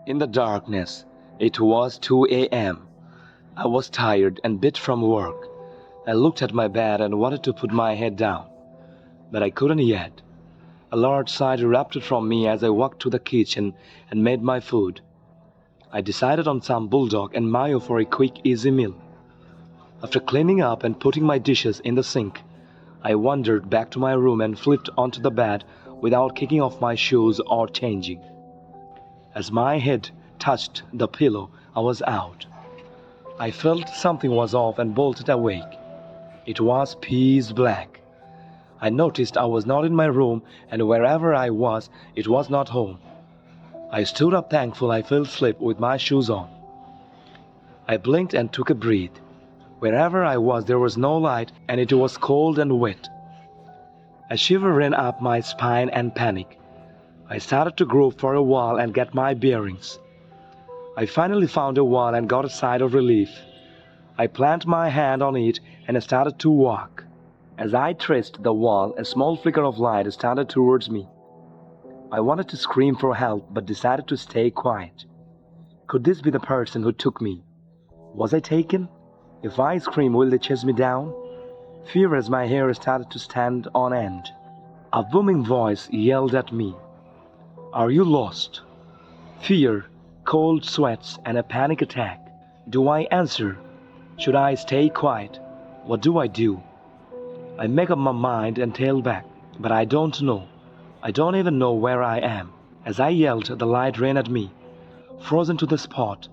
In the darkness, it was 2 a.m. I was tired and beat from work. I looked at my bed and wanted to put my head down, but I couldn't yet. A large sigh erupted from me as I walked to the kitchen and made my food. I decided on some bulldog and mayo for a quick, easy meal. After cleaning up and putting my dishes in the sink, I wandered back to my room and flipped onto the bed without kicking off my shoes or changing. As my head touched the pillow, I was out. I felt something was off and bolted awake. It was pitch black. I noticed I was not in my room, and wherever I was, it was not home. I stood up thankful I fell asleep with my shoes on. I blinked and took a breath. Wherever I was, there was no light, and it was cold and wet. A shiver ran up my spine and panic. I started to grope for a wall and get my bearings. I finally found a wall and got a sigh of relief. I planted my hand on it and started to walk. As I traced the wall, a small flicker of light started towards me. I wanted to scream for help but decided to stay quiet. Could this be the person who took me? Was I taken? If I scream, will they chase me down? Fear as my hair started to stand on end. A booming voice yelled at me. Are you lost? Fear, cold sweats, and a panic attack. Do I answer? Should I stay quiet? What do I do? I make up my mind and tail back, but I don't know. I don't even know where I am. As I yelled, the light ran at me. Frozen to the spot,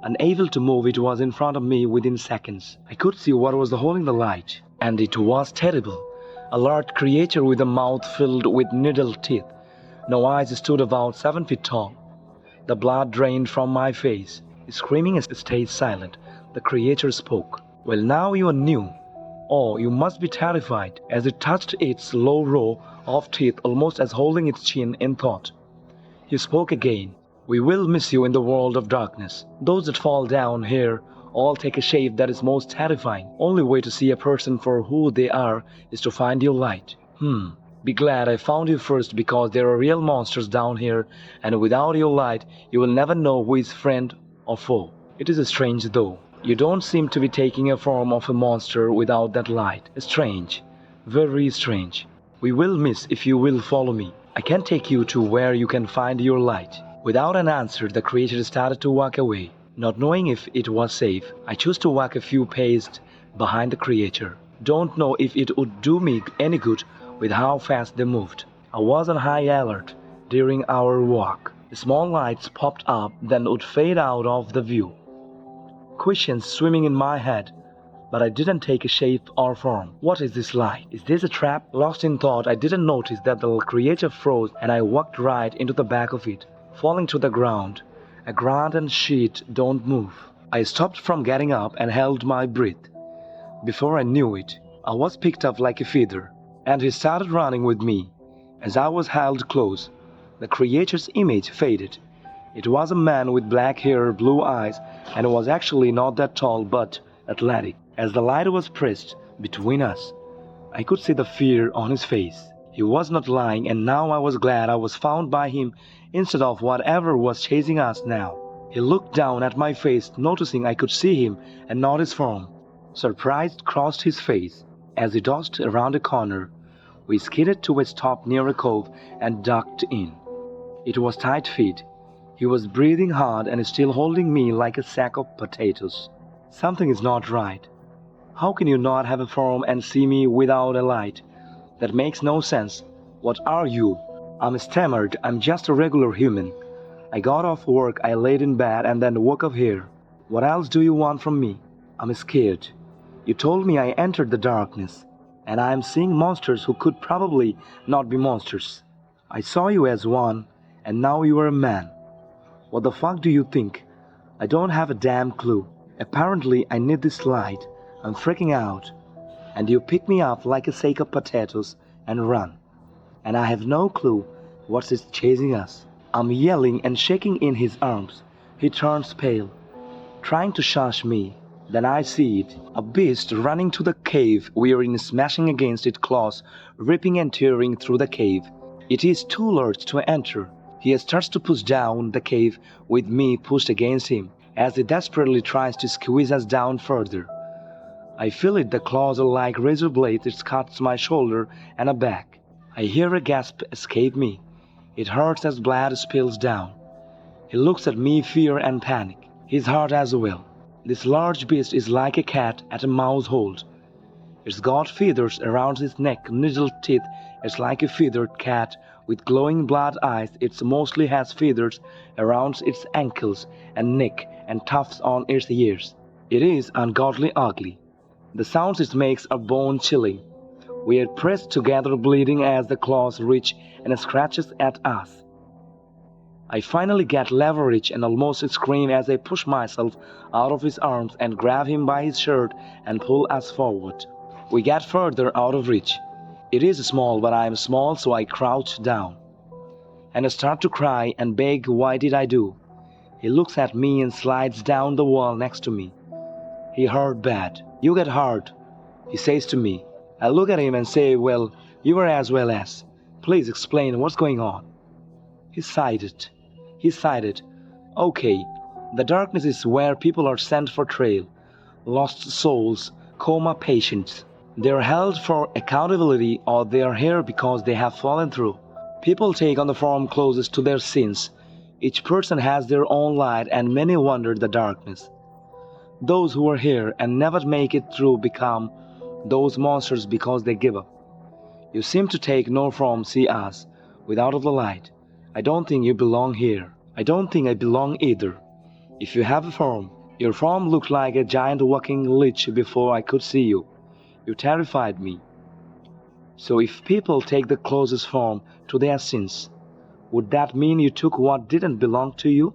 unable to move, it was in front of me within seconds. I could see what was holding the light, and it was terrible. A large creature with a mouth filled with needle teeth. No eyes stood about 7 feet tall. The blood drained from my face. Screaming and stayed silent, the creature spoke. Well, now you are new. Oh, you must be terrified, as it touched its low row of teeth almost as holding its chin in thought. He spoke again. We will miss you in the world of darkness. Those that fall down here all take a shape that is most terrifying. Only way to see a person for who they are is to find your light. Be glad I found you first, because there are real monsters down here, and without your light, you will never know who is friend or foe. It is strange though. You don't seem to be taking a form of a monster without that light. Strange. Very strange. We will miss if you will follow me. I can take you to where you can find your light. Without an answer, the creature started to walk away. Not knowing if it was safe, I chose to walk a few paces behind the creature. Don't know if it would do me any good with how fast they moved. I was on high alert during our walk. The small lights popped up, then would fade out of the view. Questions swimming in my head, but I didn't take a shape or form. What is this light? Is this a trap? Lost in thought, I didn't notice that the creature froze, and I walked right into the back of it, falling to the ground. A granite sheet don't move. I stopped from getting up and held my breath. Before I knew it, I was picked up like a feather, and he started running with me. As I was held close, the creature's image faded. It was a man with black hair, blue eyes, and was actually not that tall but athletic. As the light was pressed between us, I could see the fear on his face. He was not lying, and now I was glad I was found by him instead of whatever was chasing us now. He looked down at my face, noticing I could see him and not his form. Surprise crossed his face. As he dodged around a corner, we skidded to a stop near a cove and ducked in. It was tight fit. He was breathing hard and still holding me like a sack of potatoes. Something is not right. How can you not have a form and see me without a light? That makes no sense. What are you? I stammered. I'm just a regular human. I got off work, I laid in bed and then woke up here. What else do you want from me? I'm scared. You told me I entered the darkness, and I am seeing monsters who could probably not be monsters. I saw you as one, and now you are a man. What the fuck do you think? I don't have a damn clue. Apparently I need this light. I'm freaking out. And you pick me up like a sack of potatoes and run. And I have no clue what is chasing us. I'm yelling and shaking in his arms. He turns pale, trying to shush me. Then I see it. A beast running to the cave we are in, smashing against its claws, ripping and tearing through the cave. It is too large to enter. He starts to push down the cave with me pushed against him as he desperately tries to squeeze us down further. I feel it, the claws are like razor blades. It cuts my shoulder and a back. I hear a gasp escape me. It hurts as blood spills down. He looks at me, fear and panic. His heart as well. This large beast is like a cat at a mouse hole. It's got feathers around its neck, needle teeth. It's like a feathered cat with glowing blood eyes. It mostly has feathers around its ankles and neck and tufts on its ears. It is ungodly ugly. The sounds it makes are bone-chilling. We are pressed together, bleeding as the claws reach and scratches at us. I finally get leverage and almost scream as I push myself out of his arms and grab him by his shirt and pull us forward. We get further out of reach. It is small, but I am small, so I crouch down and start to cry and beg, why did I do? He looks at me and slides down the wall next to me. He hurt bad. You get hurt, he says to me. I look at him and say, well, you are as well as. Please explain what's going on. He sighed. Okay, the darkness is where people are sent for trial. Lost souls, coma patients. They are held for accountability, or they are here because they have fallen through. People take on the form closest to their sins. Each person has their own light and many wander the darkness. Those who are here and never make it through become those monsters because they give up. You seem to take no form, see us, without the light. I don't think you belong here. I don't think I belong either. If you have a form, your form looked like a giant walking lich before I could see you. You terrified me. So if people take the closest form to their sins, would that mean you took what didn't belong to you?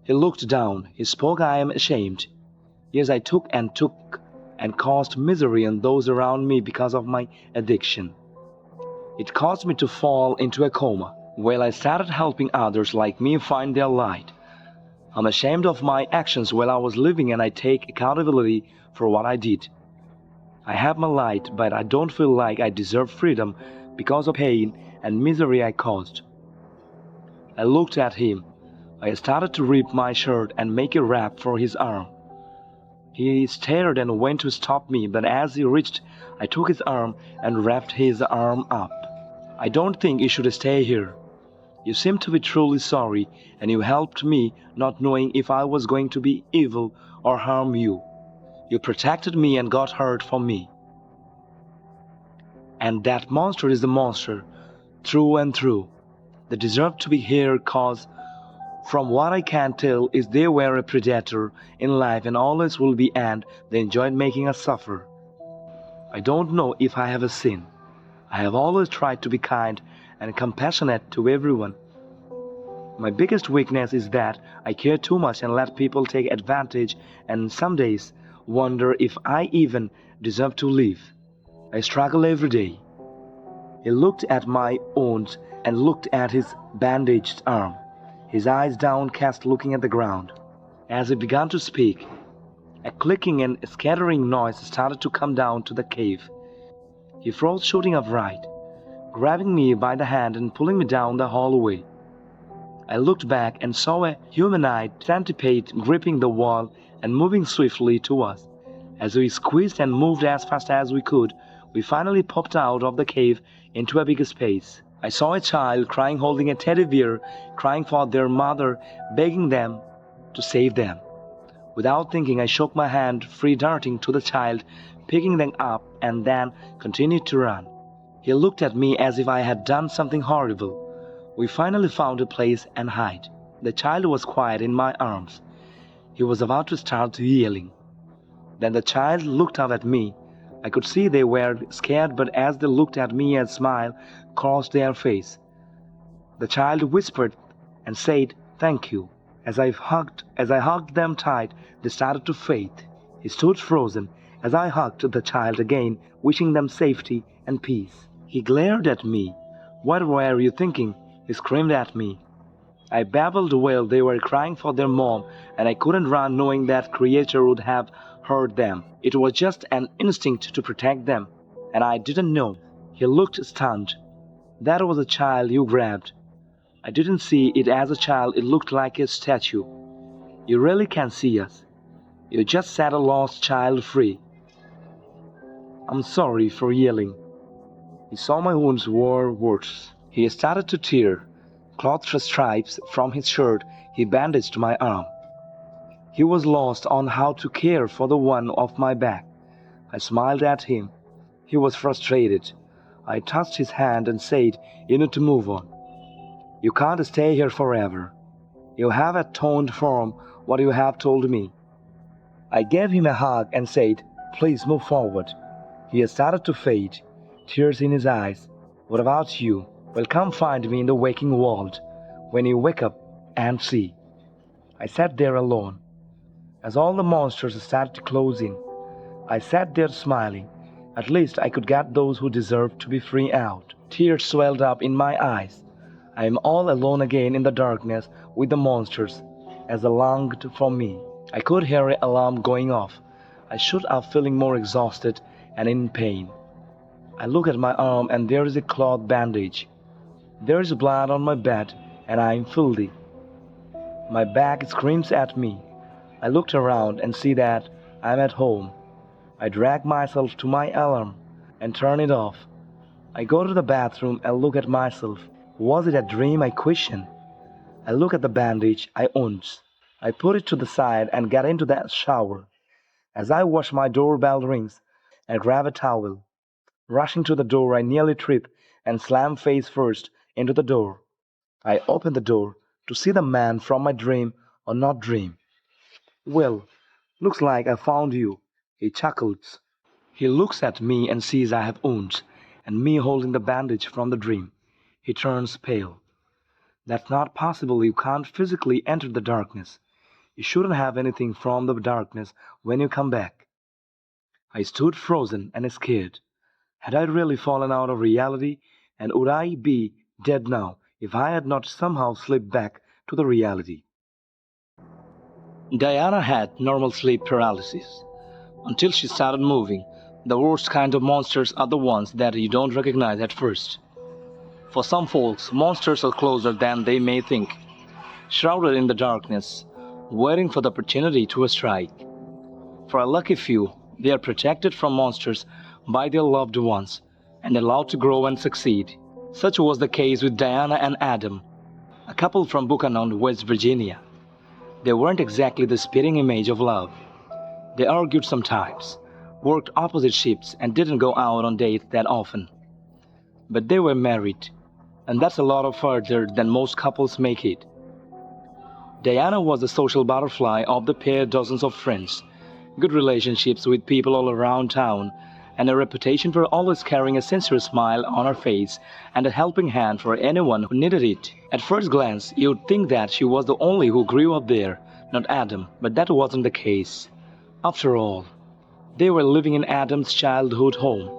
He looked down. He spoke, I am ashamed. Yes, I took and caused misery on those around me because of my addiction. It caused me to fall into a coma. Well, I started helping others like me find their light. I'm ashamed of my actions while I was living and I take accountability for what I did. I have my light, but I don't feel like I deserve freedom because of pain and misery I caused. I looked at him. I started to rip my shirt and make a wrap for his arm. He stared and went to stop me, but as he reached, I took his arm and wrapped his arm up. I don't think you should stay here. You seem to be truly sorry, and you helped me not knowing if I was going to be evil or harm you. You protected me and got hurt for me. And that monster is the monster, through and through. They deserve to be here cause, from what I can tell, is they were a predator in life and always will be, and they enjoyed making us suffer. I don't know if I have a sin. I have always tried to be kind and compassionate to everyone. My biggest weakness is that I care too much and let people take advantage, and some days wonder if I even deserve to live. I struggle every day. He looked at my wounds and looked at his bandaged arm, his eyes downcast looking at the ground. As he began to speak, a clicking and scattering noise started to come down to the cave. He froze, shooting upright, grabbing me by the hand and pulling me down the hallway. I looked back and saw a humanoid centipede gripping the wall and moving swiftly to us. As we squeezed and moved as fast as we could, we finally popped out of the cave into a bigger space. I saw a child crying, holding a teddy bear, crying for their mother, begging them to save them. Without thinking, I shook my hand free, darting to the child, picking them up, and then continued to run. He looked at me as if I had done something horrible. We finally found a place and hid. The child was quiet in my arms. He was about to start yelling. Then the child looked up at me. I could see they were scared, but as they looked at me, a smile crossed their face. The child whispered and said, "Thank you." As I hugged them tight, they started to fade. He stood frozen as I hugged the child again, wishing them safety and peace. He glared at me. "What were you thinking?" He screamed at me. I babbled well. They were crying for their mom, and I couldn't run knowing that creature would have hurt them. It was just an instinct to protect them, and I didn't know. He looked stunned. "That was a child you grabbed." I didn't see it as a child, it looked like a statue. You really can't see us. You just set a lost child free. I'm sorry for yelling. He saw my wounds were worse. He started to tear. Cloth stripes from his shirt, he bandaged my arm. He was lost on how to care for the one off my back. I smiled at him. He was frustrated. I touched his hand and said, "You need to move on. You can't stay here forever. You have atoned for what you have told me." I gave him a hug and said, "Please move forward." He started to fade, tears in his eyes. "What about you? Well, come find me in the waking world when you wake up and see." I sat there alone. As all the monsters started to close in, I sat there smiling. At least I could get those who deserved to be free out. Tears swelled up in my eyes. I am all alone again in the darkness with the monsters, as they longed for me. I could hear an alarm going off. I stood up feeling more exhausted and in pain. I look at my arm and there is a cloth bandage. There is blood on my bed and I am filthy. My back screams at me. I looked around and see that I am at home. I drag myself to my alarm and turn it off. I go to the bathroom and look at myself. Was it a dream, I question. I look at the bandage I owned. I put it to the side and get into the shower. As I wash, my doorbell rings. I grab a towel. Rushing to the door, I nearly trip and slam face first into the door. I open the door to see the man from my dream or not dream. "Well, looks like I found you," he chuckles. He looks at me and sees I have wounds, and me holding the bandage from the dream. He turns pale. "That's not possible. You can't physically enter the darkness. You shouldn't have anything from the darkness when you come back." I stood frozen and scared. Had I really fallen out of reality, and would I be dead now if I had not somehow slipped back to the reality? Diana had normal sleep paralysis until she started moving. The worst kind of monsters are the ones that you don't recognize at first. For some folks, monsters are closer than they may think, shrouded in the darkness, waiting for the opportunity to strike. For a lucky few, they are protected from monsters by their loved ones and allowed to grow and succeed. Such was the case with Diana and Adam, a couple from Buchanan, West Virginia. They weren't exactly the spitting image of love. They argued sometimes, worked opposite shifts, and didn't go out on dates that often. But they were married, and that's a lot further than most couples make it. Diana was the social butterfly of the pair, dozens of friends, good relationships with people all around town, and a reputation for always carrying a sincere smile on her face and a helping hand for anyone who needed it. At first glance, you'd think that she was the only who grew up there, not Adam, but that wasn't the case. After all, they were living in Adam's childhood home,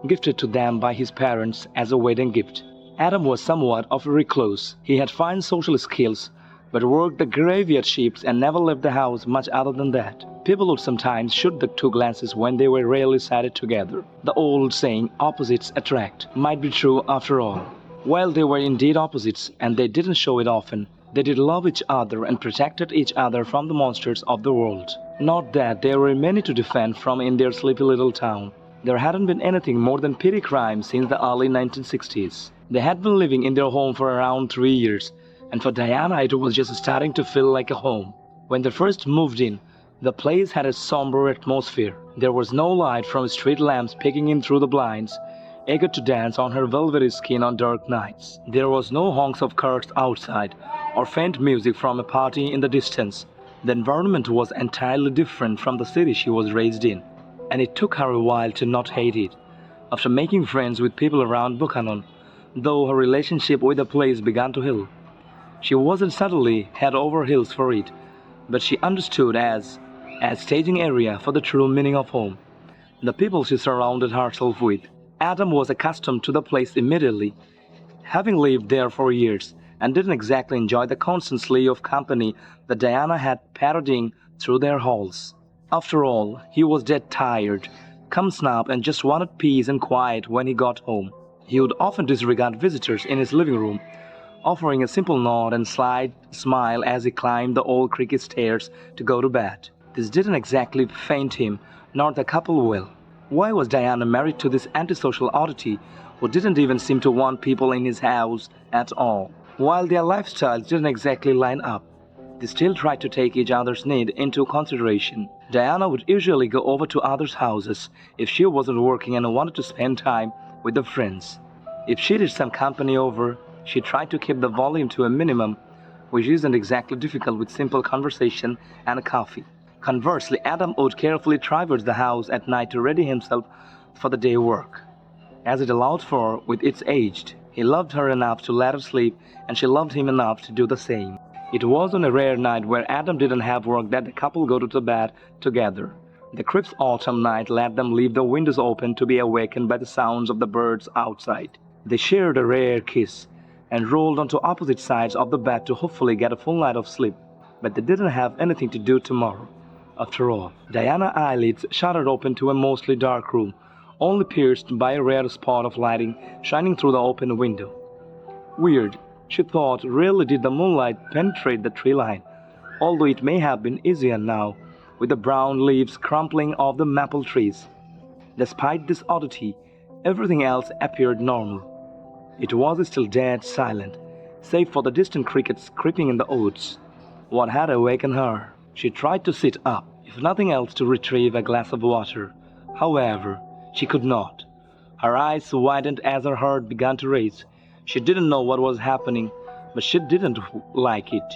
gifted to them by his parents as a wedding gift. Adam was somewhat of a recluse. He had fine social skills, but worked the graveyard shifts and never left the house much other than that. People would sometimes shoot the two glances when they were rarely sighted together. The old saying, "opposites attract," might be true after all. While they were indeed opposites, and they didn't show it often, they did love each other and protected each other from the monsters of the world. Not that there were many to defend from in their sleepy little town. There hadn't been anything more than petty crime since the early 1960s. They had been living in their home for around 3 years, and for Diana it was just starting to feel like a home. When they first moved in, the place had a somber atmosphere. There was no light from street lamps peeking in through the blinds, eager to dance on her velvety skin on dark nights. There was no honks of cars outside, or faint music from a party in the distance. The environment was entirely different from the city she was raised in, and it took her a while to not hate it. After making friends with people around Buchanan, though her relationship with the place began to heal, she wasn't suddenly head over heels for it, but she understood as a staging area for the true meaning of home. The people she surrounded herself with. Adam was accustomed to the place immediately, having lived there for years, and didn't exactly enjoy the constant slew of company that Diana had parading through their halls. After all, he was dead tired, come snap, and just wanted peace and quiet when he got home. He would often disregard visitors in his living room, offering a simple nod and slight smile as he climbed the old cricket stairs to go to bed. This didn't exactly faint him, nor the couple will. Why was Diana married to this antisocial oddity who didn't even seem to want people in his house at all? While their lifestyles didn't exactly line up, they still tried to take each other's need into consideration. Diana would usually go over to others' houses if she wasn't working and wanted to spend time with her friends. If she did some company over, she tried to keep the volume to a minimum, which isn't exactly difficult with simple conversation and a coffee. Conversely, Adam would carefully traverse the house at night to ready himself for the day work, as it allowed for with its age. He loved her enough to let her sleep, and she loved him enough to do the same. It was on a rare night where Adam didn't have work that the couple go to bed together. The crisp autumn night let them leave the windows open to be awakened by the sounds of the birds outside. They shared a rare kiss and rolled onto opposite sides of the bed to hopefully get a full night of sleep. But they didn't have anything to do tomorrow. After all, Diana's eyelids shuttered open to a mostly dark room, only pierced by a rare spot of lighting shining through the open window. Weird, she thought, rarely did the moonlight penetrate the tree line, although it may have been easier now, with the brown leaves crumpling off the maple trees. Despite this oddity, everything else appeared normal. It was still dead silent, save for the distant crickets creeping in the woods. What had awakened her? She tried to sit up, if nothing else to retrieve a glass of water. However, she could not. Her eyes widened as her heart began to race. She didn't know what was happening, but she didn't like it.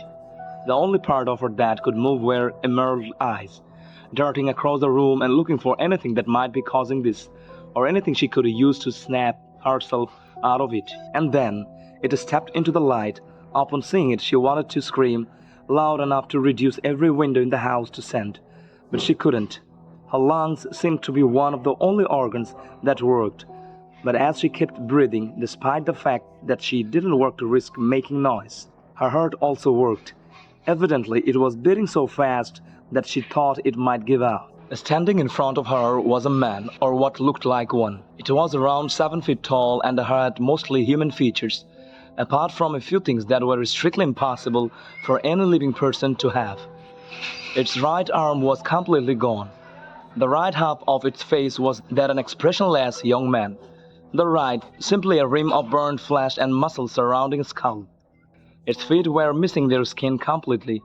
The only part of her that could move were emerald eyes, darting across the room and looking for anything that might be causing this, or anything she could use to snap herself out of it. And then it stepped into the light. Upon seeing it, she wanted to scream loud enough to reduce every window in the house to sound, but she couldn't. Her lungs seemed to be one of the only organs that worked, but as she kept breathing, despite the fact that she didn't work to risk making noise, her heart also worked. Evidently, it was beating so fast that she thought it might give out. Standing in front of her was a man, or what looked like one. It was around 7 feet tall and had mostly human features, apart from a few things that were strictly impossible for any living person to have. Its right arm was completely gone. The right half of its face was that an expressionless young man. The right, simply a rim of burned flesh and muscle surrounding its skull. Its feet were missing their skin completely,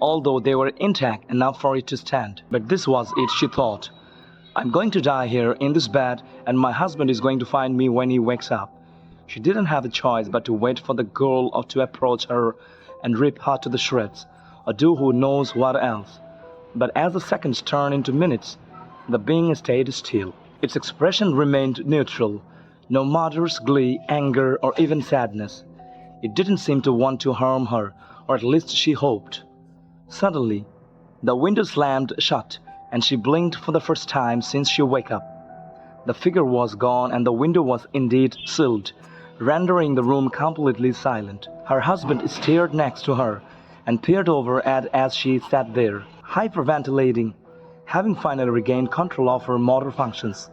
although they were intact enough for it to stand. But this was it, she thought. I'm going to die here in this bed, and my husband is going to find me when he wakes up. She didn't have a choice but to wait for the girl to approach her and rip her to the shreds, or do who knows what else. But as the seconds turned into minutes, the being stayed still. Its expression remained neutral, no murderous glee, anger, or even sadness. It didn't seem to want to harm her, or at least she hoped. Suddenly, the window slammed shut, and she blinked for the first time since she woke up. The figure was gone, and the window was indeed sealed, rendering the room completely silent. Her husband stared next to her and peered over at as she sat there, hyperventilating, having finally regained control of her motor functions.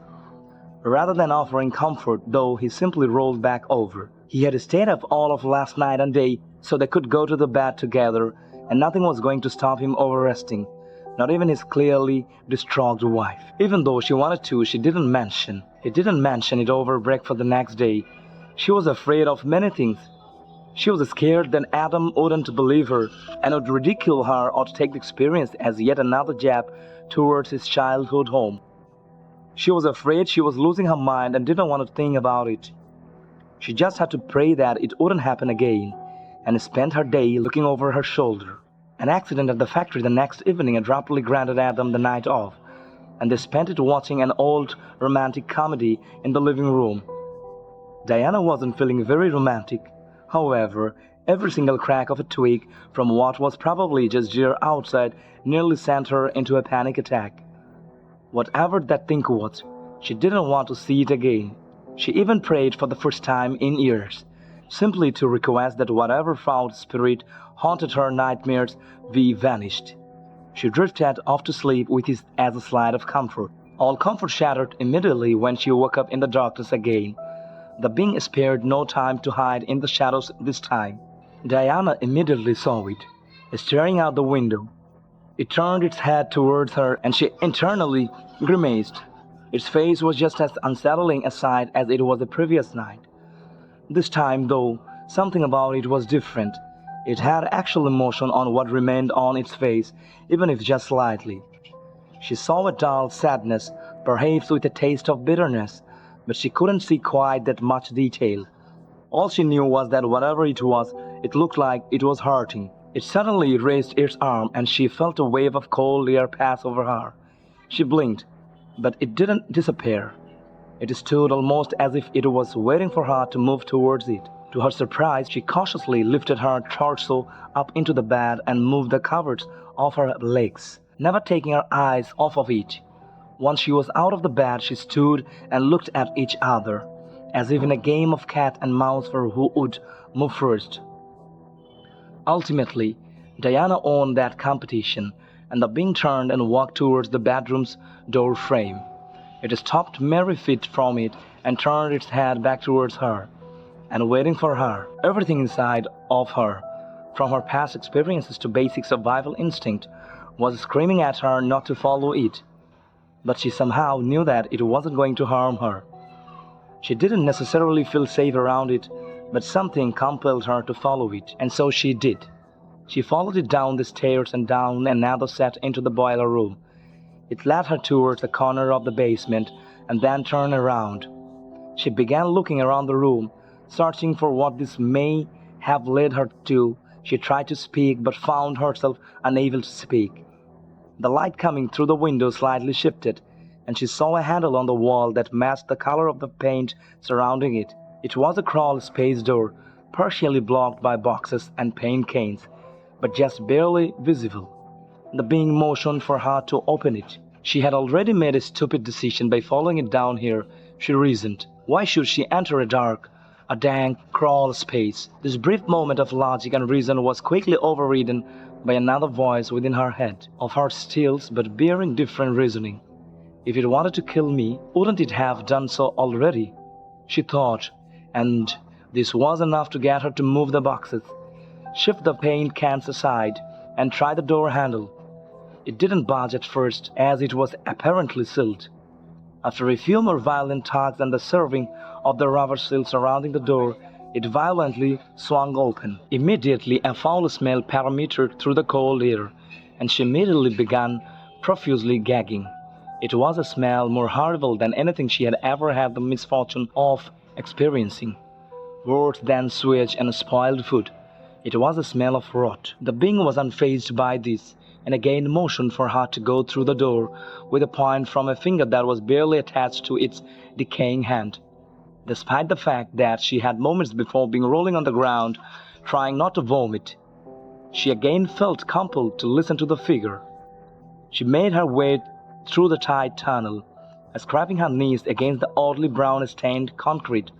Rather than offering comfort, though, he simply rolled back over. He had stayed up all of last night and day so they could go to the bed together, and nothing was going to stop him over-resting, not even his clearly distraught wife. Even though she wanted to, she didn't mention. He didn't mention it over breakfast the next day. She was afraid of many things. She was scared that Adam wouldn't believe her and would ridicule her or take the experience as yet another jab towards his childhood home. She was afraid she was losing her mind and didn't want to think about it. She just had to pray that it wouldn't happen again, and spent her day looking over her shoulder. An accident at the factory the next evening abruptly granted Adam the night off, and they spent it watching an old romantic comedy in the living room. Diana wasn't feeling very romantic. However, every single crack of a twig from what was probably just deer outside nearly sent her into a panic attack. Whatever that thing was, she didn't want to see it again. She even prayed for the first time in years, simply to request that whatever foul spirit haunted her nightmares be vanished. She drifted off to sleep with it as a slide of comfort. All comfort shattered immediately when she woke up in the darkness again. The being spared no time to hide in the shadows this time. Diana immediately saw it, staring out the window. It turned its head towards her and she internally grimaced. Its face was just as unsettling a sight as it was the previous night. This time, though, something about it was different. It had actual emotion on what remained on its face, even if just slightly. She saw a dull sadness, perhaps with a taste of bitterness, but she couldn't see quite that much detail. All she knew was that whatever it was, it looked like it was hurting. It suddenly raised its arm and she felt a wave of cold air pass over her. She blinked, but it didn't disappear. It stood almost as if it was waiting for her to move towards it. To her surprise, she cautiously lifted her torso up into the bed and moved the covers off her legs, never taking her eyes off of it. Once she was out of the bed, she stood and looked at each other, as if in a game of cat and mouse for who would move first. Ultimately, Diana won that competition, and the being turned and walked towards the bedroom's door frame. It stopped merry feet from it and turned its head back towards her, and waiting for her. Everything inside of her, from her past experiences to basic survival instinct, was screaming at her not to follow it. But she somehow knew that it wasn't going to harm her. She didn't necessarily feel safe around it, but something compelled her to follow it, and so she did. She followed it down the stairs and down another set into the boiler room. It led her towards the corner of the basement and then turned around. She began looking around the room, searching for what this may have led her to. She tried to speak but found herself unable to speak. The light coming through the window slightly shifted, and she saw a handle on the wall that matched the color of the paint surrounding it. It was a crawl space door, partially blocked by boxes and paint cans, but just barely visible. The being motioned for her to open it. She had already made a stupid decision by following it down here, she reasoned. Why should she enter a dank crawl space? This brief moment of logic and reason was quickly overridden by another voice within her head, of her still but bearing different reasoning. If it wanted to kill me, wouldn't it have done so already? She thought, and this was enough to get her to move the boxes, shift the paint cans aside, and try the door handle. It didn't budge at first, as it was apparently sealed. After a few more violent tugs and the serving of the rubber seal surrounding the door, it violently swung open. Immediately a foul smell penetrated through the cold air, and she immediately began profusely gagging. It was a smell more horrible than anything she had ever had the misfortune of experiencing. Worse than sewage and spoiled food, it was a smell of rot. The being was unfazed by this, and again motioned for her to go through the door with a point from a finger that was barely attached to its decaying hand. Despite the fact that she had moments before been rolling on the ground, trying not to vomit, she again felt compelled to listen to the figure. She made her way through the tight tunnel, scraping her knees against the oddly brown-stained concrete,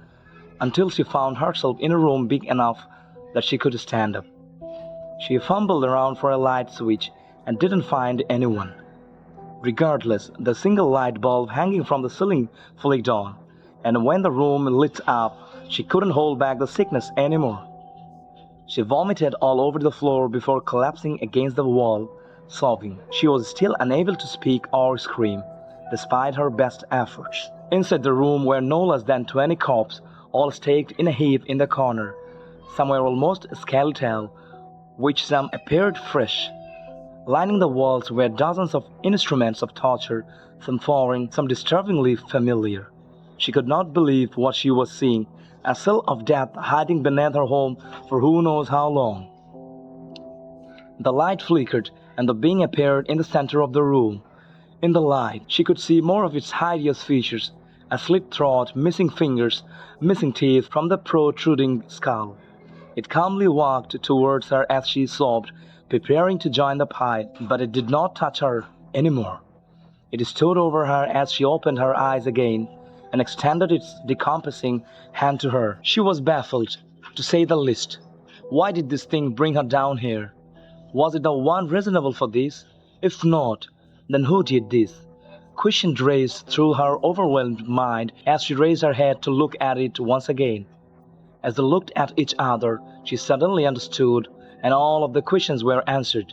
until she found herself in a room big enough that she could stand up. She fumbled around for a light switch and didn't find anyone. Regardless, the single light bulb hanging from the ceiling flicked on, and when the room lit up, she couldn't hold back the sickness anymore. She vomited all over the floor before collapsing against the wall, sobbing. She was still unable to speak or scream, despite her best efforts. Inside the room were no less than 20 corpses, all staked in a heap in the corner. Some were almost skeletal, which some appeared fresh. Lining the walls were dozens of instruments of torture, some foreign, some disturbingly familiar. She could not believe what she was seeing, a cell of death hiding beneath her home for who knows how long. The light flickered, and the being appeared in the center of the room. In the light, she could see more of its hideous features, a slit throat, missing fingers, missing teeth from the protruding skull. It calmly walked towards her as she sobbed, preparing to join the pile, but it did not touch her anymore. It stood over her as she opened her eyes again and extended its decomposing hand to her. She was baffled, to say the least. Why did this thing bring her down here? Was it the one reasonable for this? If not, then who did this? Questions raced through her overwhelmed mind as she raised her head to look at it once again. As they looked at each other, She suddenly understood, and all of the questions were answered.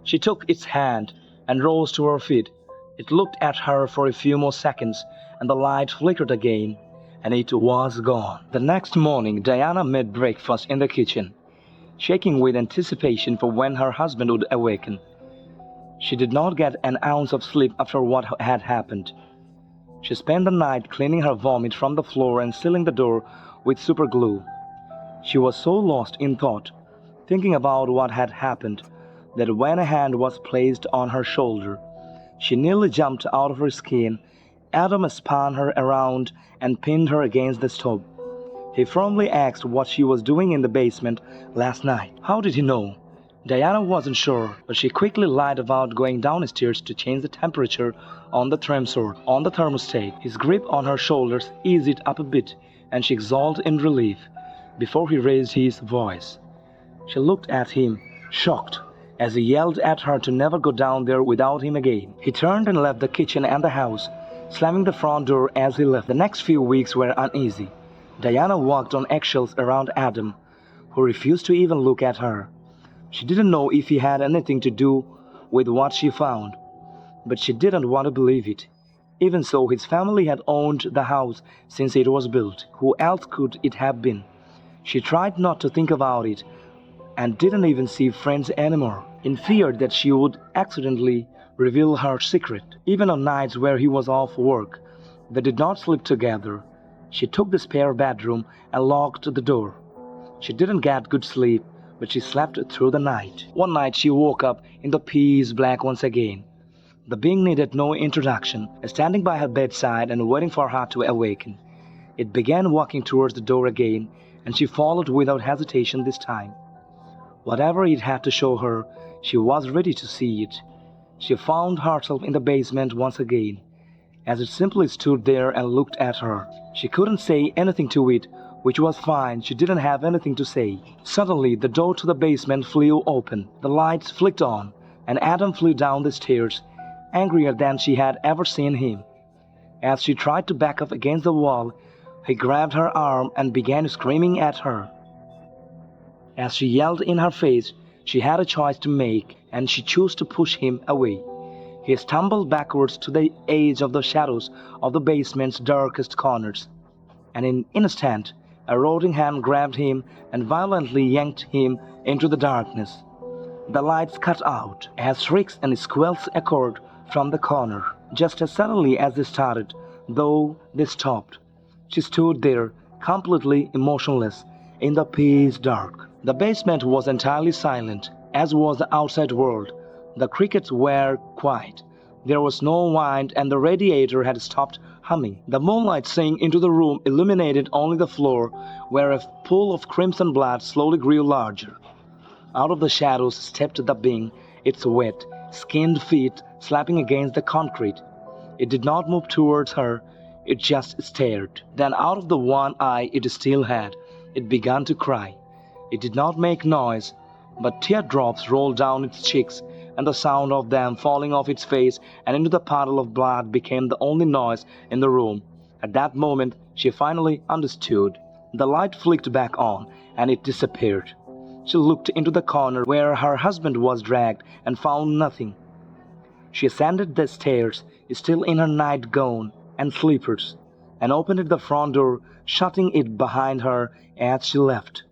She took its hand and rose to her feet. It looked at her for a few more seconds, and the light flickered again, and it was gone. The next morning, Diana made breakfast in the kitchen, shaking with anticipation for when her husband would awaken. She did not get an ounce of sleep after what had happened. She spent the night cleaning her vomit from the floor and sealing the door with super glue. She was so lost in thought, thinking about what had happened, that when a hand was placed on her shoulder, she nearly jumped out of her skin. Adam spun her around and pinned her against the stove. He firmly asked what she was doing in the basement last night. How did he know? Diana wasn't sure, but she quickly lied about going downstairs to change the temperature on the thermostat. His grip on her shoulders eased up a bit, and she exhaled in relief before he raised his voice. She looked at him, shocked, as he yelled at her to never go down there without him again. He turned and left the kitchen and the house, slamming the front door as he left. The next few weeks were uneasy. Diana walked on eggshells around Adam, who refused to even look at her. She didn't know if he had anything to do with what she found, but she didn't want to believe it. Even so, his family had owned the house since it was built. Who else could it have been? She tried not to think about it, and didn't even see friends anymore, in fear that she would accidentally reveal her secret. Even on nights where he was off work, they did not sleep together. She took the spare bedroom and locked the door. She didn't get good sleep, but she slept through the night. One night she woke up in the pitch black once again. The being needed no introduction, standing by her bedside and waiting for her to awaken. It began walking towards the door again, and she followed without hesitation this time. Whatever it had to show her, she was ready to see it. She found herself in the basement once again, as it simply stood there and looked at her. She couldn't say anything to it, which was fine. She didn't have anything to say. Suddenly, the door to the basement flew open. The lights flicked on, and Adam flew down the stairs, angrier than she had ever seen him. As she tried to back up against the wall, he grabbed her arm and began screaming at her. As she yelled in her face, she had a choice to make, and she chose to push him away. He stumbled backwards to the edge of the shadows of the basement's darkest corners, and in an instant, a rotting hand grabbed him and violently yanked him into the darkness. The lights cut out as shrieks and squeals echoed from the corner. Just as suddenly as they started, though, they stopped. She stood there, completely emotionless, in the pitch dark. The basement was entirely silent, as was the outside world. The crickets were quiet. There was no wind, and the radiator had stopped humming. The moonlight sank into the room, illuminated only the floor, where a pool of crimson blood slowly grew larger. Out of the shadows stepped the being, its wet, skinned feet slapping against the concrete. It did not move towards her, it just stared. Then out of the one eye it still had, it began to cry. It did not make noise, but teardrops rolled down its cheeks, and the sound of them falling off its face and into the puddle of blood became the only noise in the room. At that moment, she finally understood. The light flicked back on, and it disappeared. She looked into the corner where her husband was dragged and found nothing. She ascended the stairs, still in her nightgown and slippers, and opened the front door, shutting it behind her as she left.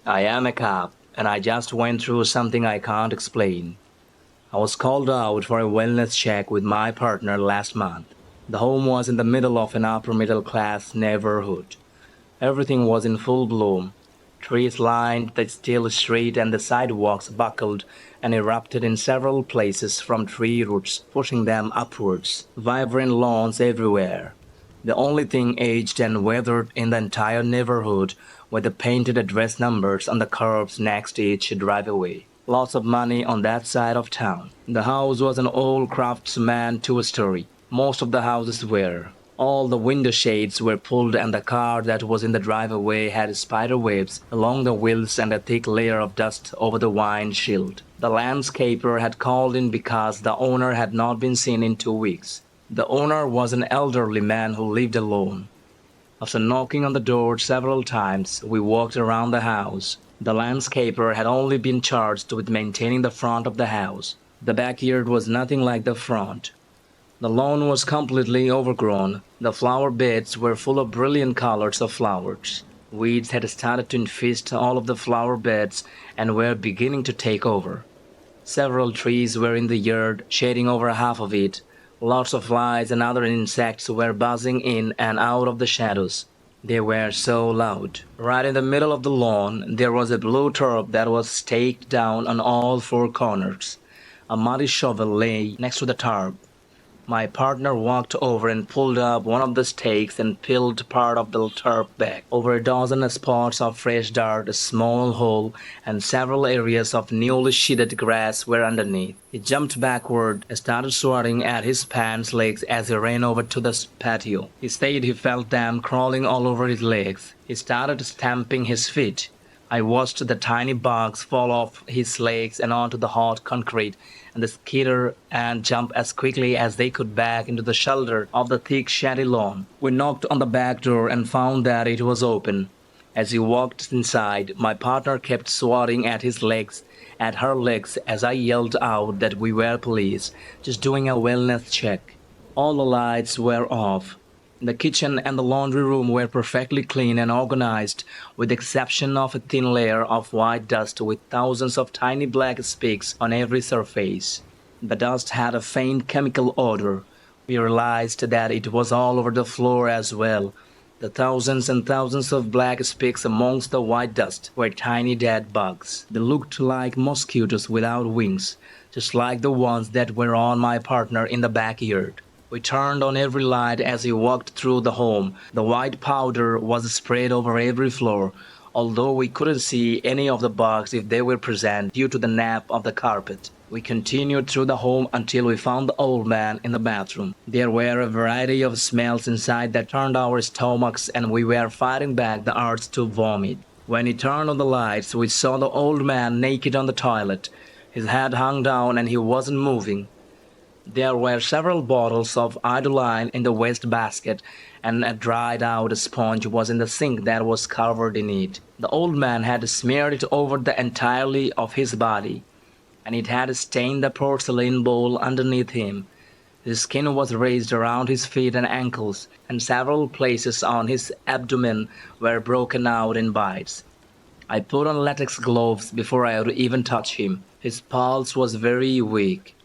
I am a cop, and I just went through something I can't explain. I was called out for a wellness check with my partner last month. The home was in the middle of an upper-middle-class neighborhood. Everything was in full bloom. Trees lined the still street, and the sidewalks buckled and erupted in several places from tree roots pushing them upwards. Vibrant lawns everywhere. The only thing aged and weathered in the entire neighborhood were the painted address numbers on the curbs next to each driveway. Lots of money on that side of town. The house was an old craftsman two-story. Most of the houses were. All the window shades were pulled, and the car that was in the driveway had spider webs along the wheels and a thick layer of dust over the windshield. The landscaper had called in because the owner had not been seen in 2 weeks. The owner was an elderly man who lived alone. After knocking on the door several times, we walked around the house. The landscaper had only been charged with maintaining the front of the house. The backyard was nothing like the front. The lawn was completely overgrown. The flower beds were full of brilliant colors of flowers. Weeds had started to infest all of the flower beds and were beginning to take over. Several trees were in the yard, shading over half of it. Lots of flies and other insects were buzzing in and out of the shadows. They were so loud. Right in the middle of the lawn, there was a blue turf that was staked down on all four corners. A muddy shovel lay next to the tarp. My partner walked over and pulled up one of the stakes and peeled part of the turf back. Over a dozen spots of fresh dirt, a small hole, and several areas of newly shedded grass were underneath. He jumped backward and started swatting at his pants legs as he ran over to the patio. He said he felt them crawling all over his legs. He started stamping his feet. I watched the tiny bugs fall off his legs and onto the hot concrete, and they skitter and jump as quickly as they could back into the shelter of the thick shady lawn. We knocked on the back door and found that it was open. As he walked inside, my partner kept swatting at her legs as I yelled out that we were police, just doing a wellness check. All the lights were off. The kitchen and the laundry room were perfectly clean and organized, with the exception of a thin layer of white dust with thousands of tiny black specks on every surface. The dust had a faint chemical odor. We realized that it was all over the floor as well. The thousands and thousands of black specks amongst the white dust were tiny dead bugs. They looked like mosquitoes without wings, just like the ones that were on my partner in the backyard. We turned on every light as we walked through the home. The white powder was spread over every floor, although we couldn't see any of the bugs if they were present due to the nap of the carpet. We continued through the home until we found the old man in the bathroom. There were a variety of smells inside that turned our stomachs, and we were fighting back the urge to vomit. When he turned on the lights, we saw the old man naked on the toilet. His head hung down and he wasn't moving. There were several bottles of iodine in the wastebasket, and a dried-out sponge was in the sink that was covered in it. The old man had smeared it over the entirety of his body, and it had stained the porcelain bowl underneath him. His skin was raised around his feet and ankles, and several places on his abdomen were broken out in bites. I put on latex gloves before I would even touch him. His pulse was very weak.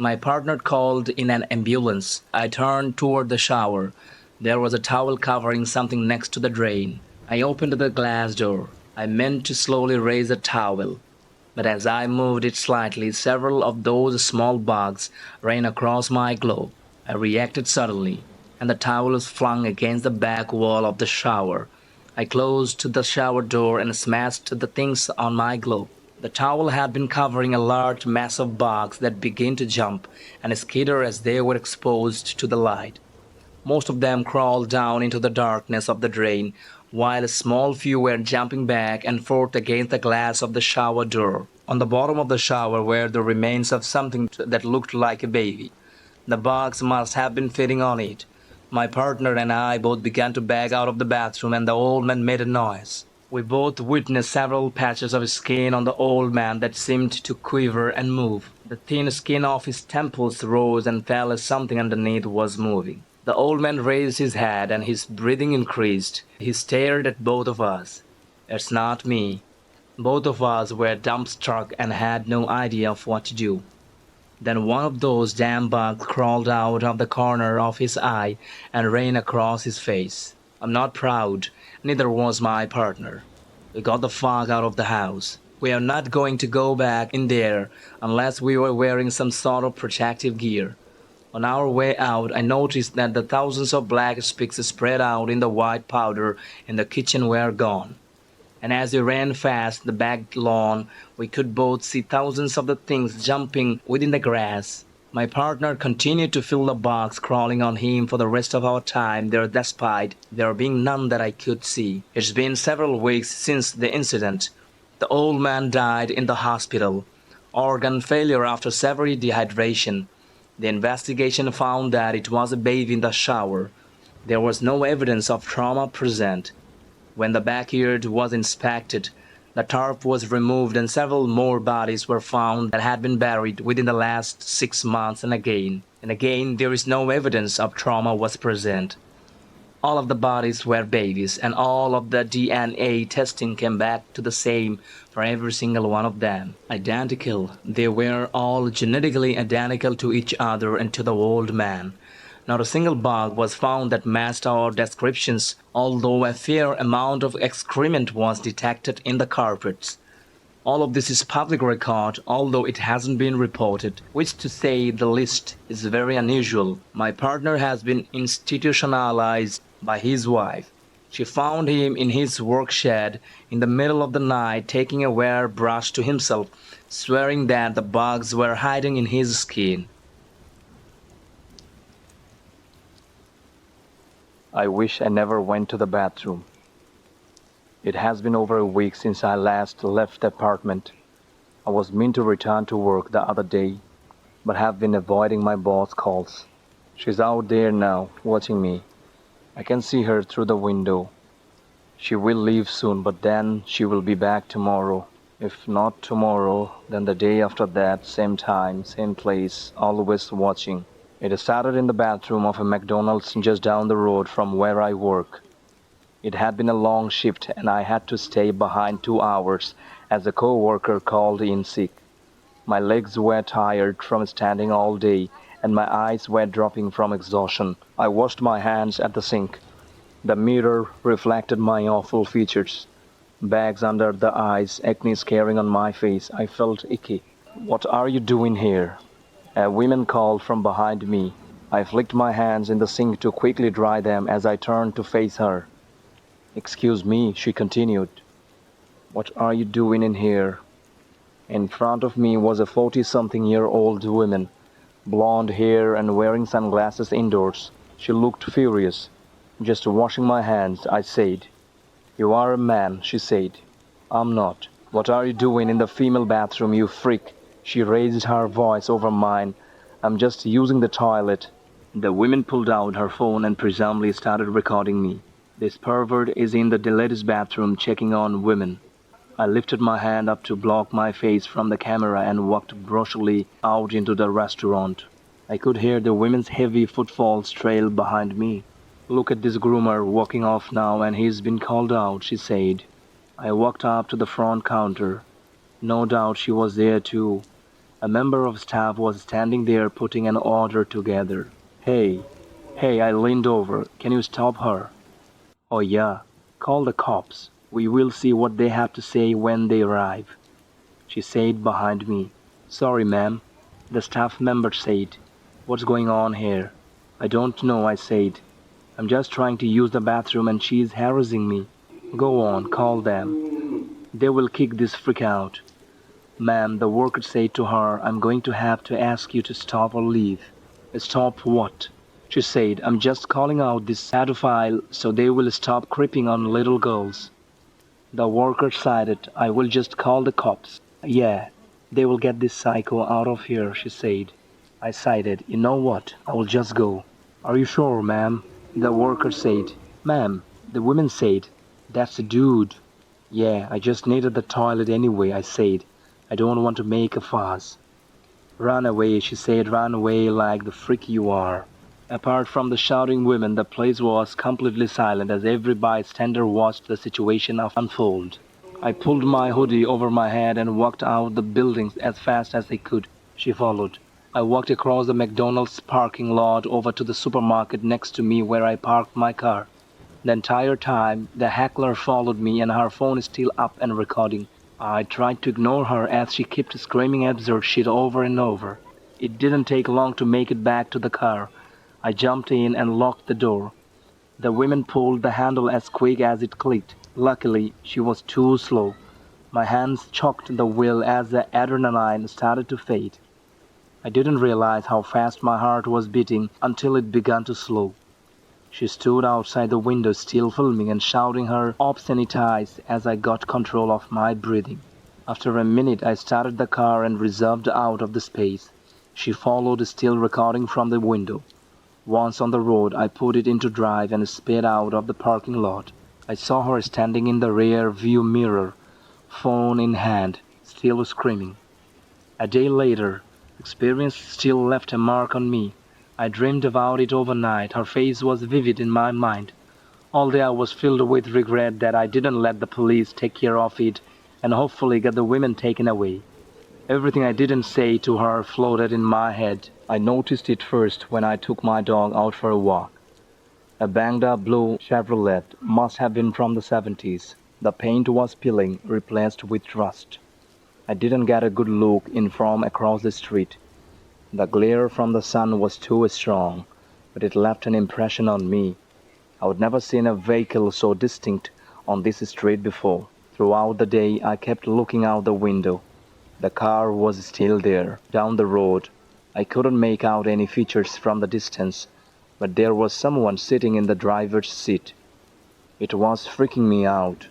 My partner called in an ambulance. I turned toward the shower. There was a towel covering something next to the drain. I opened the glass door. I meant to slowly raise the towel, but as I moved it slightly, several of those small bugs ran across my glove. I reacted suddenly, and the towel was flung against the back wall of the shower. I closed the shower door and smashed the things on my glove. The towel had been covering a large mass of bugs that began to jump and skitter as they were exposed to the light. Most of them crawled down into the darkness of the drain, while a small few were jumping back and forth against the glass of the shower door. On the bottom of the shower were the remains of something that looked like a baby. The bugs must have been feeding on it. My partner and I both began to back out of the bathroom, and the old man made a noise. We both witnessed several patches of skin on the old man that seemed to quiver and move. The thin skin of his temples rose and fell as something underneath was moving. The old man raised his head and his breathing increased. He stared at both of us. "It's not me." Both of us were dumbstruck and had no idea of what to do. Then one of those damn bugs crawled out of the corner of his eye and ran across his face. I'm not proud. Neither was my partner. We got the fuck out of the house. We are not going to go back in there unless we were wearing some sort of protective gear. On our way out, I noticed that the thousands of black specks spread out in the white powder in the kitchen were gone. And as we ran fast the back lawn, we could both see thousands of the things jumping within the grass. My partner continued to feel the bugs crawling on him for the rest of our time there, despite there being none that I could see. It's been several weeks since the incident. The old man died in the hospital. Organ failure after severe dehydration. The investigation found that it was a baby in the shower. There was no evidence of trauma present. When the backyard was inspected, the tarp was removed and several more bodies were found that had been buried within the last 6 months, and again there is no evidence of trauma was present. All of the bodies were babies, and all of the DNA testing came back to the same for every single one of them. Identical. They were all genetically identical to each other and to the old man. Not a single bug was found that matched our descriptions, although a fair amount of excrement was detected in the carpets. All of this is public record, although it hasn't been reported, which to say the least is very unusual. My partner has been institutionalized by his wife. She found him in his work shed in the middle of the night taking a wire brush to himself, swearing that the bugs were hiding in his skin. I wish I never went to the bathroom. It has been over a week since I last left the apartment. I was meant to return to work the other day, but have been avoiding my boss calls. She's out there now, watching me. I can see her through the window. She will leave soon, but then she will be back tomorrow. If not tomorrow, then the day after that, same time, same place, always watching. It started in the bathroom of a McDonald's just down the road from where I work. It had been a long shift and I had to stay behind 2 hours as a co-worker called in sick. My legs were tired from standing all day and my eyes were dropping from exhaustion. I washed my hands at the sink. The mirror reflected my awful features. Bags under the eyes, acne scaring on my face. I felt icky. "What are you doing here?" A woman called from behind me. I flicked my hands in the sink to quickly dry them as I turned to face her. "Excuse me," she continued. "What are you doing in here?" In front of me was a 40-something-year-old woman, blonde hair and wearing sunglasses indoors. She looked furious. "Just washing my hands," I said. "You are a man," she said. "I'm not." "What are you doing in the female bathroom, you freak?" She raised her voice over mine. "I'm just using the toilet." The woman pulled out her phone and presumably started recording me. This pervert is in the ladies' bathroom checking on women. I lifted my hand up to block my face from the camera and walked brusquely out into the restaurant. I could hear the women's heavy footfalls trail behind me. "Look at this groomer walking off now and he's been called out," she said. I walked up to the front counter. No doubt she was there too. A member of staff was standing there putting an order together. Hey, I leaned over. "Can you stop her?" "Oh yeah, call the cops. We will see what they have to say when they arrive," she said behind me. "Sorry, ma'am," the staff member said. "What's going on here?" "I don't know," I said. "I'm just trying to use the bathroom and she's harassing me." "Go on, call them. They will kick this freak out." "Ma'am," the worker said to her, "I'm going to have to ask you to stop or leave." "Stop what?" she said. "I'm just calling out this pedophile so they will stop creeping on little girls." The worker sighed. "I will just call the cops." "Yeah, they will get this psycho out of here," she said. I sighed. "You know what? I will just go." "Are you sure, ma'am?" the worker said. "Ma'am," the woman said, "that's the dude." "Yeah, I just needed the toilet anyway," I said. "I don't want to make a fuss." "Run away," she said. "Run away like the freak you are." Apart from the shouting women, the place was completely silent as every bystander watched the situation unfold. I pulled my hoodie over my head and walked out the building as fast as I could. She followed. I walked across the McDonald's parking lot over to the supermarket next to me where I parked my car. The entire time, the heckler followed me and her phone is still up and recording. I tried to ignore her as she kept screaming absurd shit over and over. It didn't take long to make it back to the car. I jumped in and locked the door. The woman pulled the handle as quick as it clicked. Luckily, she was too slow. My hands choked the wheel as the adrenaline started to fade. I didn't realize how fast my heart was beating until it began to slow. She stood outside the window still filming and shouting her obscenities as I got control of my breathing. After a minute I started the car and reserved out of the space. She followed, still recording from the window. Once on the road, I put it into drive and sped out of the parking lot. I saw her standing in the rear view mirror, phone in hand, still screaming. A day later, experience still left a mark on me. I dreamed about it overnight. Her face was vivid in my mind. All day I was filled with regret that I didn't let the police take care of it and hopefully get the women taken away. Everything I didn't say to her floated in my head. I noticed it first when I took my dog out for a walk. A banged-up blue Chevrolet must have been from the 70s. The paint was peeling, replaced with rust. I didn't get a good look in from across the street. The glare from the sun was too strong, but it left an impression on me. I had never seen a vehicle so distinct on this street before. Throughout the day, I kept looking out the window. The car was still there, down the road. I couldn't make out any features from the distance, but there was someone sitting in the driver's seat. It was freaking me out.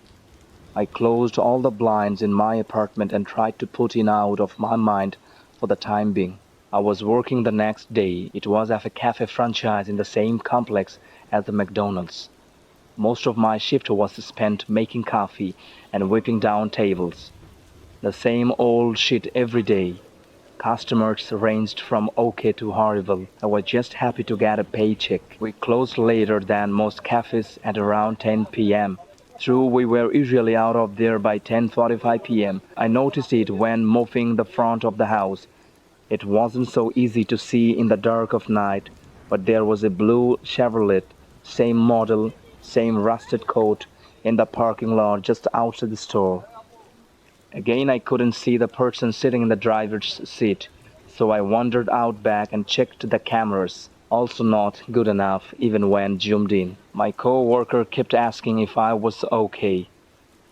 I closed all the blinds in my apartment and tried to put it out of my mind for the time being. I was working the next day. It was at a cafe franchise in the same complex as the McDonald's. Most of my shift was spent making coffee and whipping down tables. The same old shit every day. Customers ranged from okay to horrible. I was just happy to get a paycheck. We closed later than most cafes at around 10 p.m. True, we were usually out of there by 10:45 p.m. I noticed it when mopping the front of the house. It wasn't so easy to see in the dark of night, but there was a blue Chevrolet, same model, same rusted coat, in the parking lot just outside the store. Again, I couldn't see the person sitting in the driver's seat, so I wandered out back and checked the cameras. Also not good enough, even when zoomed in. My co-worker kept asking if I was okay.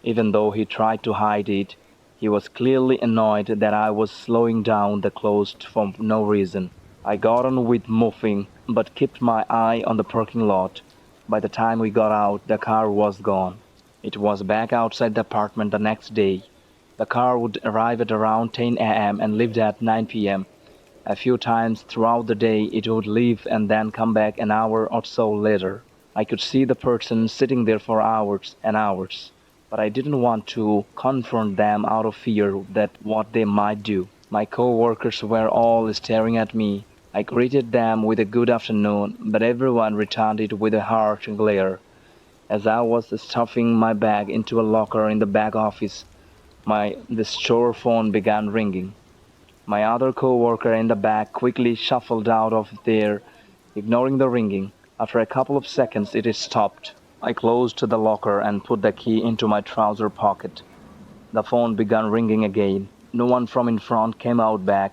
Even though he tried to hide it, he was clearly annoyed that I was slowing down the close for no reason. I got on with moving, but kept my eye on the parking lot. By the time we got out, the car was gone. It was back outside the apartment the next day. The car would arrive at around 10 a.m. and leave at 9 p.m. A few times throughout the day it would leave and then come back an hour or so later. I could see the person sitting there for hours and hours, but I didn't want to confront them out of fear that what they might do. My co-workers were all staring at me. I greeted them with a good afternoon, but everyone returned it with a harsh glare. As I was stuffing my bag into a locker in the back office, the store phone began ringing. My other co-worker in the back quickly shuffled out of there, ignoring the ringing. After a couple of seconds, it stopped. I closed the locker and put the key into my trouser pocket. The phone began ringing again. No one from in front came out back.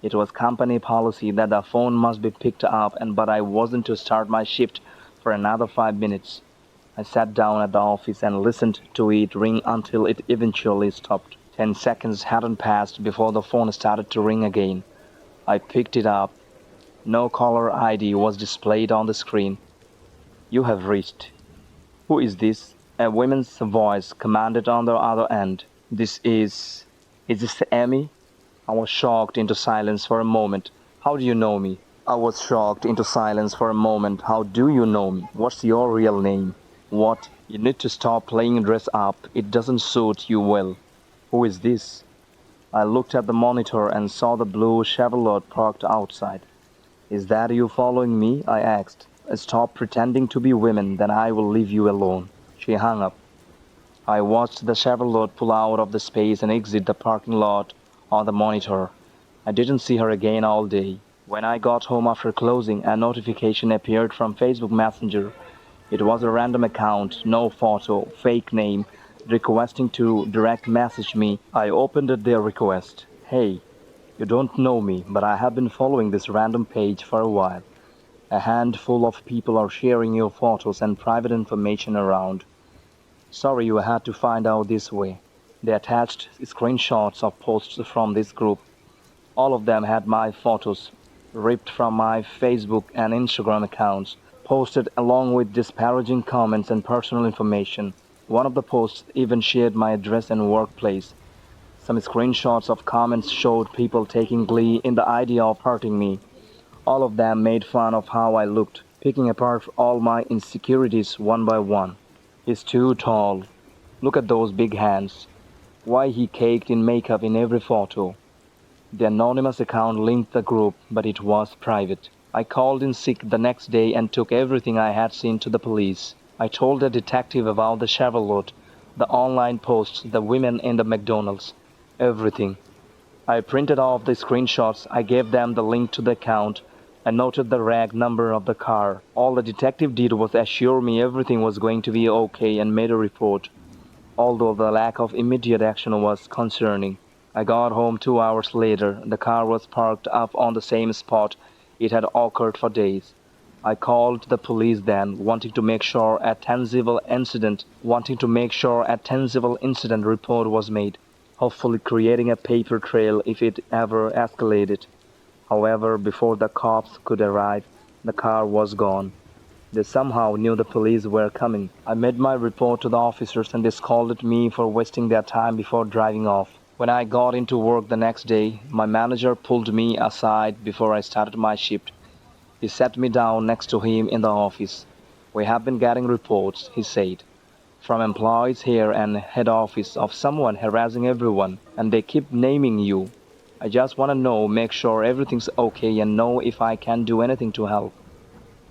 It was company policy that the phone must be picked up, but I wasn't to start my shift for another 5 minutes. I sat down at the office and listened to it ring until it eventually stopped. 10 seconds hadn't passed before the phone started to ring again. I picked it up. No caller ID was displayed on the screen. "You have reached." "Who is this?" A woman's voice commanded on the other end. Is this Amy?" I was shocked into silence for a moment. "How do you know me?" I was shocked into silence for a moment. "How do you know me? What's your real name?" "What? You need to stop playing dress up. It doesn't suit you well." "Who is this?" I looked at the monitor and saw the blue Chevrolet parked outside. "Is that you following me?" I asked. "Stop pretending to be women, then I will leave you alone." She hung up. I watched the Chevrolet pull out of the space and exit the parking lot on the monitor. I didn't see her again all day. When I got home after closing, a notification appeared from Facebook Messenger. It was a random account, no photo, fake name, requesting to direct message me. I opened their request. "Hey, you don't know me, but I have been following this random page for a while. A handful of people are sharing your photos and private information around. Sorry you had to find out this way." They attached screenshots of posts from this group. All of them had my photos, ripped from my Facebook and Instagram accounts, posted along with disparaging comments and personal information. One of the posts even shared my address and workplace. Some screenshots of comments showed people taking glee in the idea of hurting me. All of them made fun of how I looked, picking apart all my insecurities one by one. He's too tall. Look at those big hands. Why he caked in makeup in every photo. The anonymous account linked the group, but it was private. I called in sick the next day and took everything I had seen to the police. I told the detective about the Chevrolet, the online posts, the women in the McDonald's, everything. I printed off the screenshots, I gave them the link to the account, and noted the reg number of the car. All the detective did was assure me everything was going to be okay and made a report, although the lack of immediate action was concerning. I got home 2 hours later. The car was parked up on the same spot it had occurred for days. I called the police then, wanting to make sure a tangible incident report was made, hopefully creating a paper trail if it ever escalated. However, before the cops could arrive, the car was gone. They somehow knew the police were coming. I made my report to the officers and they scolded me for wasting their time before driving off. When I got into work the next day, my manager pulled me aside before I started my shift. He sat me down next to him in the office. "We have been getting reports," he said, "from employees here and head office of someone harassing everyone, and they keep naming you. I just want to make sure everything's okay and know if I can do anything to help."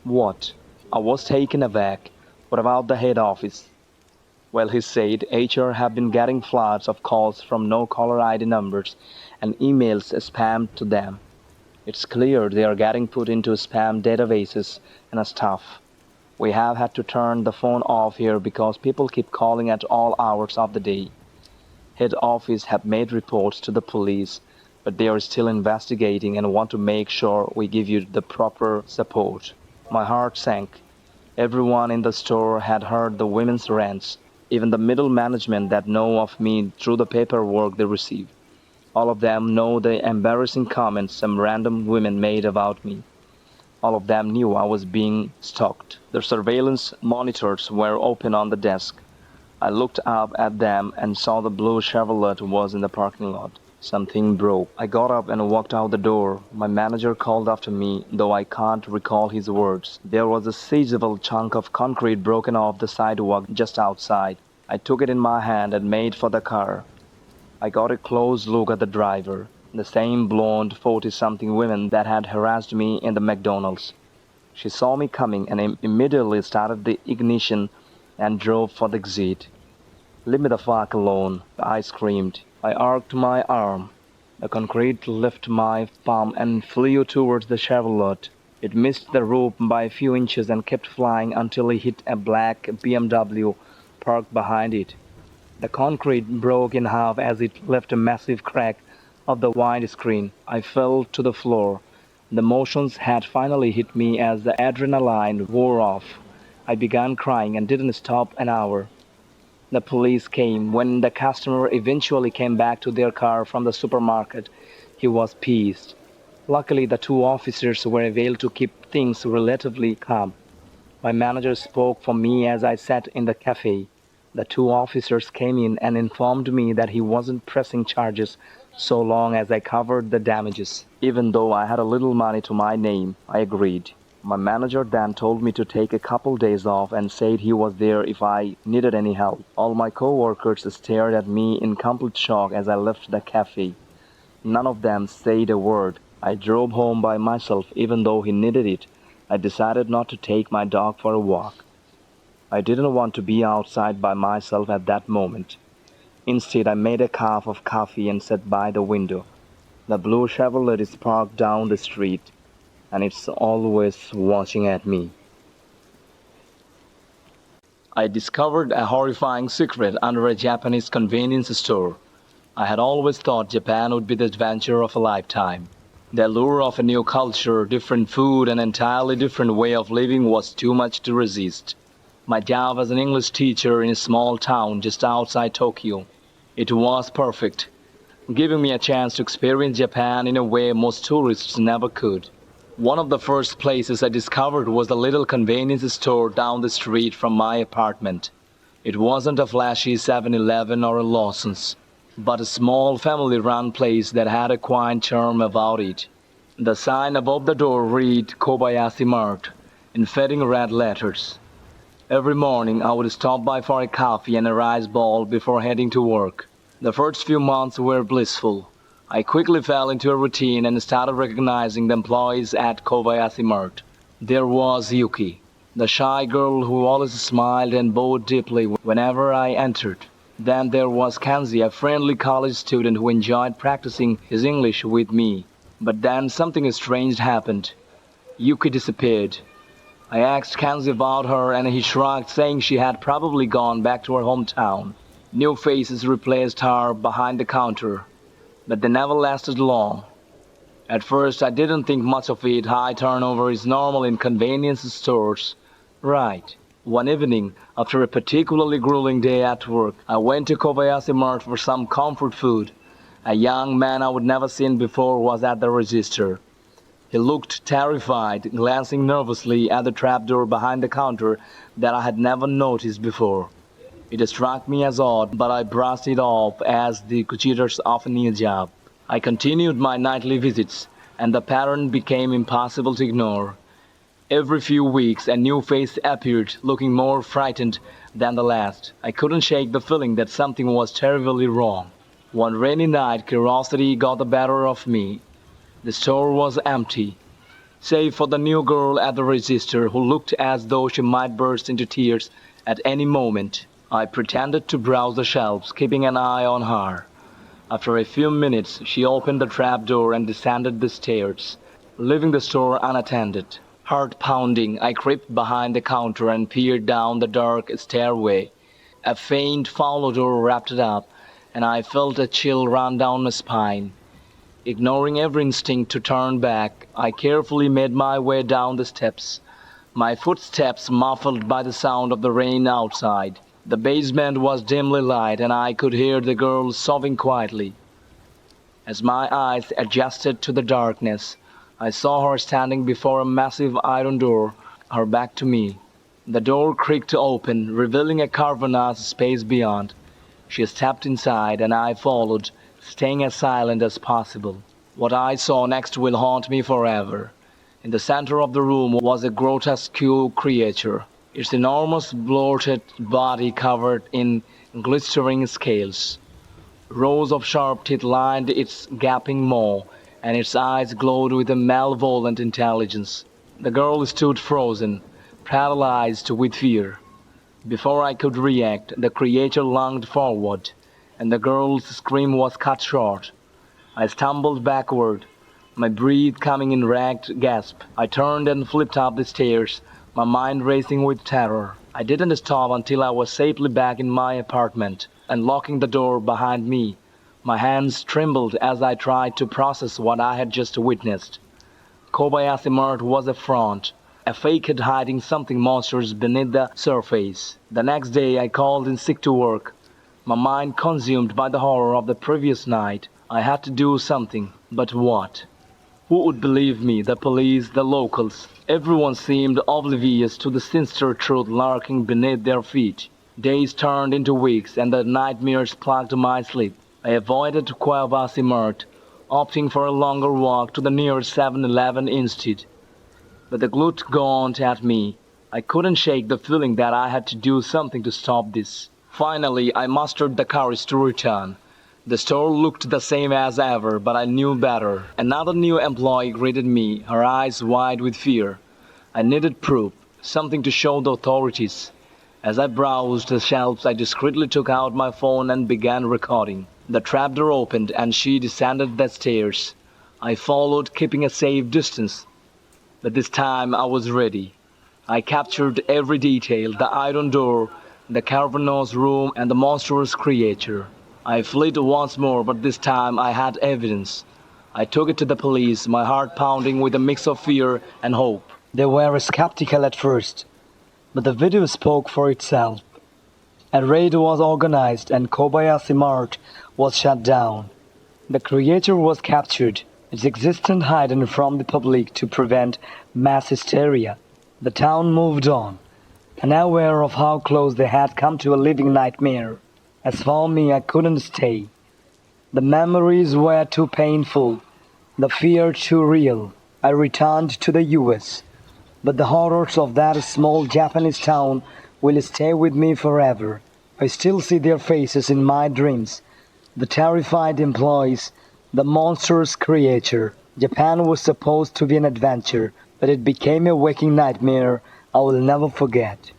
"What?" I was taken aback. "What about the head office?" "Well," he said, "HR have been getting floods of calls from no caller ID numbers and emails spammed to them. It's clear they are getting put into spam databases and stuff. We have had to turn the phone off here because people keep calling at all hours of the day. Head office have made reports to the police, but they are still investigating and want to make sure we give you the proper support." My heart sank. Everyone in the store had heard the women's rants, even the middle management that know of me through the paperwork they receive. All of them know the embarrassing comments some random women made about me. All of them knew I was being stalked. The surveillance monitors were open on the desk. I looked up at them and saw the blue Chevrolet was in the parking lot. Something broke. I got up and walked out the door. My manager called after me, though I can't recall his words. There was a sizable chunk of concrete broken off the sidewalk just outside. I took it in my hand and made for the car. I got a close look at the driver, the same blonde 40-something woman that had harassed me in the McDonald's. She saw me coming and immediately started the ignition and drove for the exit. "Leave me the fuck alone," I screamed. I arced my arm. The concrete lifted my palm and flew towards the Chevrolet. It missed the roof by a few inches and kept flying until it hit a black BMW parked behind it. The concrete broke in half as it left a massive crack of the windscreen. I fell to the floor. The emotions had finally hit me as the adrenaline wore off. I began crying and didn't stop an hour. The police came. When the customer eventually came back to their car from the supermarket, he was pissed. Luckily, the two officers were able to keep things relatively calm. My manager spoke for me as I sat in the cafe. The two officers came in and informed me that he wasn't pressing charges so long as I covered the damages. Even though I had a little money to my name, I agreed. My manager then told me to take a couple days off and said he was there if I needed any help. All my co-workers stared at me in complete shock as I left the cafe. None of them said a word. I drove home by myself even though he needed it. I decided not to take my dog for a walk. I didn't want to be outside by myself at that moment. Instead, I made a cup of coffee and sat by the window. The blue Chevrolet is parked down the street, and it's always watching at me. I discovered a horrifying secret under a Japanese convenience store. I had always thought Japan would be the adventure of a lifetime. The allure of a new culture, different food, and an entirely different way of living was too much to resist. My job as an English teacher in a small town just outside Tokyo. It was perfect, giving me a chance to experience Japan in a way most tourists never could. One of the first places I discovered was the little convenience store down the street from my apartment. It wasn't a flashy 7-Eleven or a Lawson's, but a small family-run place that had a quiet charm about it. The sign above the door read Kobayashi Mart in fading red letters. Every morning I would stop by for a coffee and a rice bowl before heading to work. The first few months were blissful. I quickly fell into a routine and started recognizing the employees at Kobayashi Mart. There was Yuki, the shy girl who always smiled and bowed deeply whenever I entered. Then there was Kenzie, a friendly college student who enjoyed practicing his English with me. But then something strange happened. Yuki disappeared. I asked Kenzie about her and he shrugged, saying she had probably gone back to her hometown. New faces replaced her behind the counter, but they never lasted long. At first I didn't think much of it. High turnover is normal in convenience stores. Right. One evening, after a particularly grueling day at work, I went to Kobayashi Mart for some comfort food. A young man I would never seen before was at the register. He looked terrified, glancing nervously at the trapdoor behind the counter that I had never noticed before. It struck me as odd, but I brushed it off as the cheaters often need a job. I continued my nightly visits, and the pattern became impossible to ignore. Every few weeks a new face appeared, looking more frightened than the last. I couldn't shake the feeling that something was terribly wrong. One rainy night curiosity got the better of me. The store was empty, save for the new girl at the register who looked as though she might burst into tears at any moment. I pretended to browse the shelves, keeping an eye on her. After a few minutes, she opened the trapdoor and descended the stairs, leaving the store unattended. Heart pounding, I crept behind the counter and peered down the dark stairway. A faint foul odor wrapped it up, and I felt a chill run down my spine. Ignoring every instinct to turn back, I carefully made my way down the steps, my footsteps muffled by the sound of the rain outside. The basement was dimly lit, and I could hear the girl sobbing quietly. As my eyes adjusted to the darkness, I saw her standing before a massive iron door, her back to me. The door creaked open, revealing a cavernous space beyond. She stepped inside, and I followed, staying as silent as possible. What I saw next will haunt me forever. In the center of the room was a grotesque creature, its enormous bloated body covered in glistering scales. Rows of sharp teeth lined its gaping maw, and its eyes glowed with a malevolent intelligence. The girl stood frozen, paralyzed with fear. Before I could react, the creature lunged forward, and the girl's scream was cut short. I stumbled backward, my breath coming in ragged gasps. I turned and flipped up the stairs, my mind racing with terror. I didn't stop until I was safely back in my apartment, and locking the door behind me. My hands trembled as I tried to process what I had just witnessed. Kobayashi Mart was a front, a facade hiding something monstrous beneath the surface. The next day I called in sick to work, my mind consumed by the horror of the previous night. I had to do something, but what? Who would believe me? The police, the locals. Everyone seemed oblivious to the sinister truth lurking beneath their feet. Days turned into weeks, and the nightmares plagued my sleep. I avoided Kobayashi Mart, opting for a longer walk to the nearest 7-Eleven instead. But the glute gaunt at me. I couldn't shake the feeling that I had to do something to stop this. Finally, I mustered the courage to return. The store looked the same as ever, but I knew better. Another new employee greeted me, her eyes wide with fear. I needed proof, something to show the authorities. As I browsed the shelves, I discreetly took out my phone and began recording. The trapdoor opened, and she descended the stairs. I followed, keeping a safe distance. But this time I was ready. I captured every detail, the iron door, the cavernous room, and the monstrous creature. I fled once more, but this time I had evidence. I took it to the police, my heart pounding with a mix of fear and hope. They were skeptical at first, but the video spoke for itself. A raid was organized and Kobayashi Mart was shut down. The creature was captured, its existence hidden from the public to prevent mass hysteria. The town moved on, unaware of how close they had come to a living nightmare. As for me, I couldn't stay. The memories were too painful, The fear too real. I returned to the US, but the horrors of that small Japanese town will stay with me forever. I still see their faces in my dreams. The terrified employees, the monstrous creature. Japan was supposed to be an adventure, but it became a waking nightmare I will never forget.